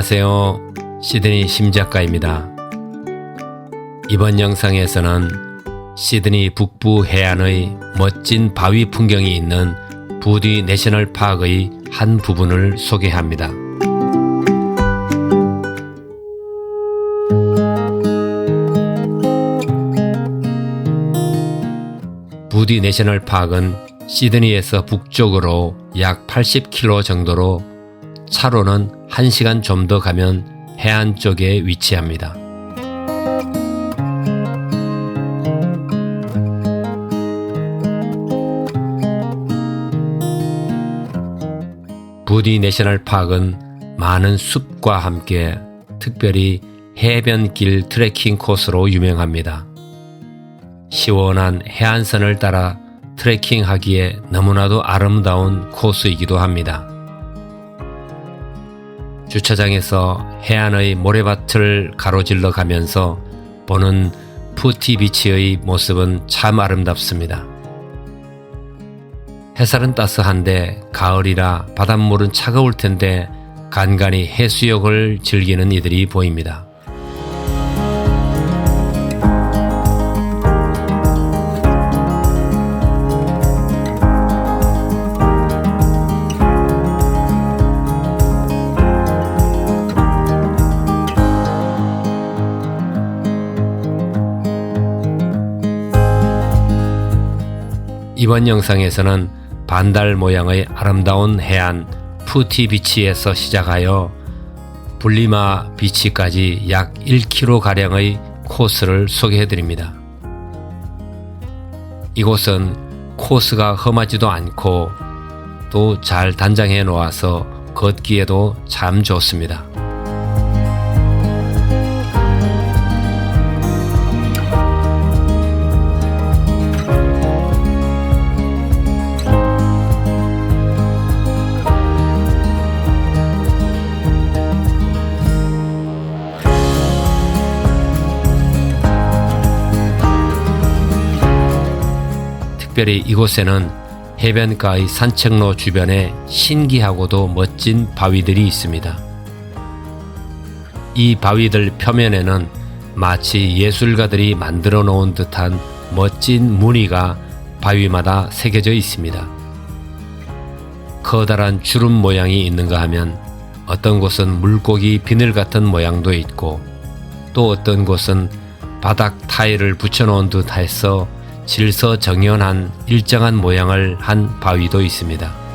안녕하세요. 시드니 심작가입니다. 이번 영상에서는 시드니 북부 해안의 멋진 바위 풍경이 있는 부디 내셔널 파크의 한 부분을 소개합니다. 부디 내셔널 파크는 시드니에서 북쪽으로 약 80km 정도로 차로는 1시간 좀 더 가면 해안 쪽에 위치합니다. 부디 내셔널 파크는 많은 숲과 함께 특별히 해변길 트레킹 코스로 유명합니다. 시원한 해안선을 따라 트레킹하기에 너무나도 아름다운 코스이기도 합니다. 주차장에서 해안의 모래밭을 가로질러 가면서 보는 푸티비치의 모습은 참 아름답습니다. 햇살은 따스한데 가을이라 바닷물은 차가울 텐데 간간히 해수욕을 즐기는 이들이 보입니다. 이번 영상에서는 반달 모양의 아름다운 해안 푸티비치에서 시작하여 블리마 비치까지 약 1km가량의 코스를 소개해드립니다. 이곳은 코스가 험하지도 않고 또 잘 단장해 놓아서 걷기에도 참 좋습니다. 특별히 이곳에는 해변가의 산책로 주변에 신기하고도 멋진 바위들이 있습니다. 이 바위들 표면에는 마치 예술가들이 만들어 놓은 듯한 멋진 무늬가 바위마다 새겨져 있습니다. 커다란 주름 모양이 있는가 하면 어떤 곳은 물고기 비늘 같은 모양도 있고 또 어떤 곳은 바닥 타일을 붙여놓은 듯 해서 질서정연한 일정한 모양을 한 바위도 있습니다.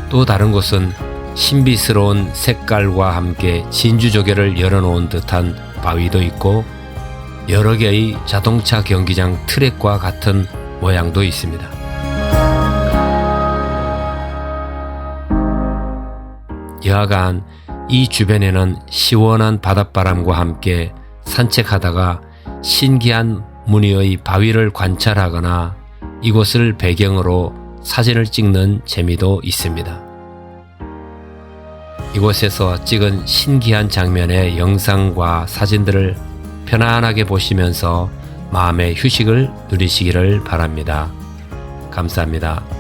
또 다른 곳은 신비스러운 색깔과 함께 진주조개를 열어놓은 듯한 바위도 있고 여러 개의 자동차 경기장 트랙과 같은 모양도 있습니다. 여하간 이 주변에는 시원한 바닷바람과 함께 산책하다가 신기한 무늬의 바위를 관찰하거나 이곳을 배경으로 사진을 찍는 재미도 있습니다. 이곳에서 찍은 신기한 장면의 영상과 사진들을 편안하게 보시면서 마음의 휴식을 누리시기를 바랍니다. 감사합니다.